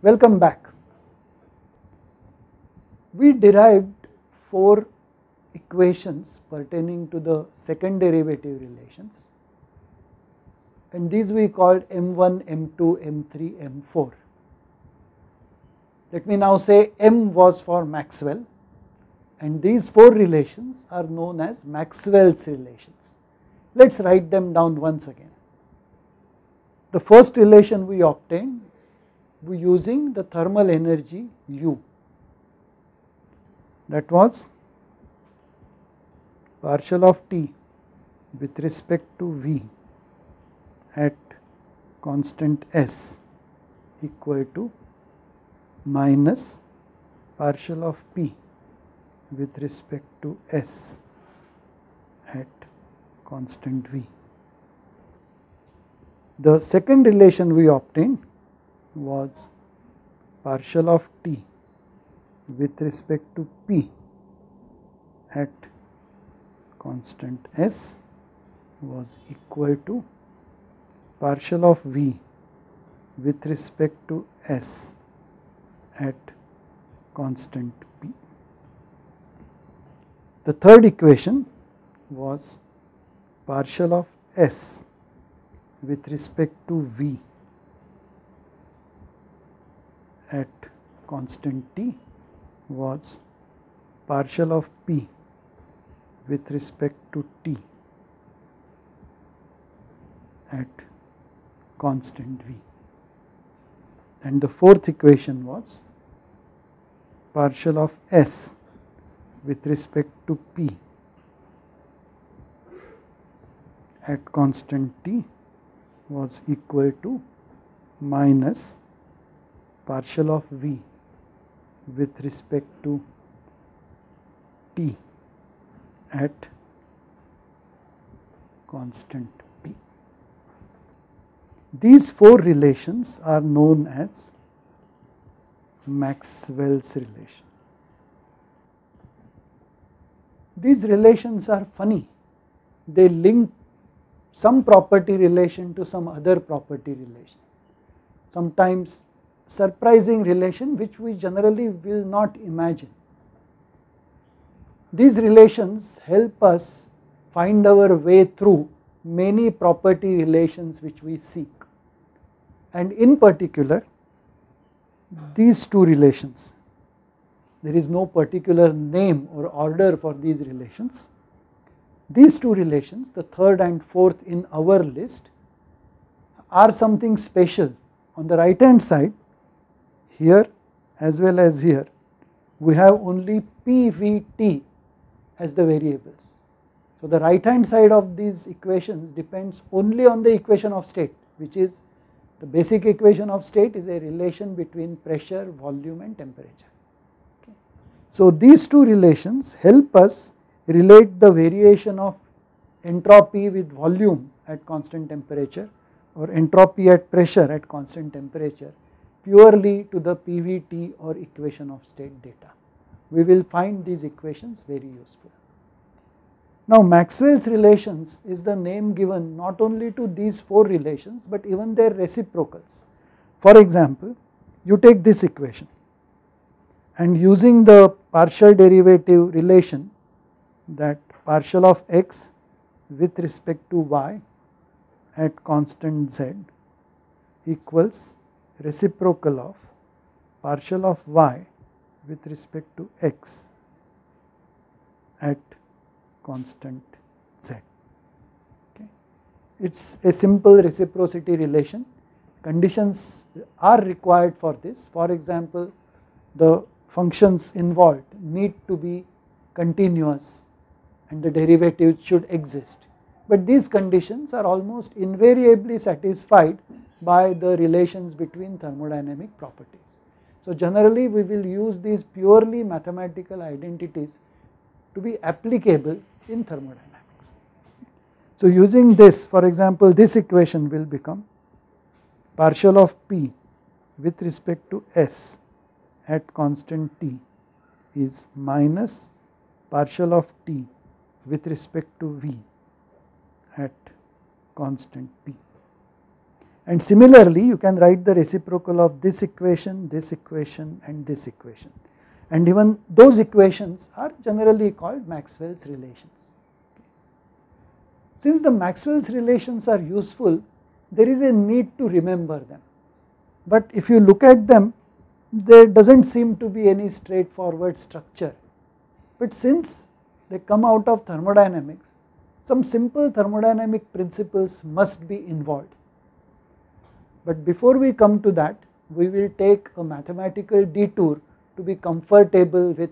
Welcome back. We derived 4 equations pertaining to the second derivative relations, and these we called M1, M2, M3, M4. Let me now say M was for Maxwell, and these 4 relations are known as Maxwell's relations. Let us write them down once again. The first relation we obtained using the thermal energy U, that was partial of T with respect to V at constant S equal to minus partial of P with respect to S at constant V. The second relation we obtained was partial of T with respect to P at constant S was equal to partial of V with respect to S at constant P. The third equation was partial of S with respect to V at constant T was partial of P with respect to T at constant V. And the fourth equation was partial of S with respect to P at constant T was equal to minus partial of V with respect to T at constant P. These 4 relations are known as Maxwell's relation. These relations are funny. They link some property relation to some other property relation. Sometimes surprising relation which we generally will not imagine. These relations help us find our way through many property relations which we seek, and in particular these 2 relations. There is no particular name or order for these relations. These 2 relations, the third and fourth in our list, are something special. On the right hand side, here as well as here, we have only P, V, T as the variables. So the right hand side of these equations depends only on the equation of state, which is the basic equation of state is a relation between pressure, volume and temperature. Okay. So these 2 relations help us relate the variation of entropy with volume at constant temperature or entropy at pressure at constant temperature purely to the PVT or equation of state data. We will find these equations very useful. Now Maxwell's relations is the name given not only to these 4 relations but even their reciprocals. For example, you take this equation and using the partial derivative relation, that partial of x with respect to y at constant z equals reciprocal of partial of y with respect to x at constant z. Okay. It is a simple reciprocity relation. Conditions are required for this. For example, the functions involved need to be continuous and the derivative should exist, but these conditions are almost invariably satisfied by the relations between thermodynamic properties. So generally we will use these purely mathematical identities to be applicable in thermodynamics. So using this, for example, this equation will become partial of P with respect to S at constant T is minus partial of T with respect to V at constant P. And similarly, you can write the reciprocal of this equation and this equation, and even those equations are generally called Maxwell's relations. Since the Maxwell's relations are useful, there is a need to remember them, but if you look at them, there does not seem to be any straightforward structure, but since they come out of thermodynamics, some simple thermodynamic principles must be involved. But before we come to that, we will take a mathematical detour to be comfortable with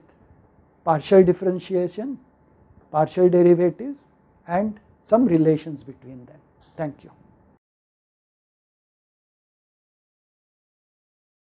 partial differentiation, partial derivatives and some relations between them. Thank you.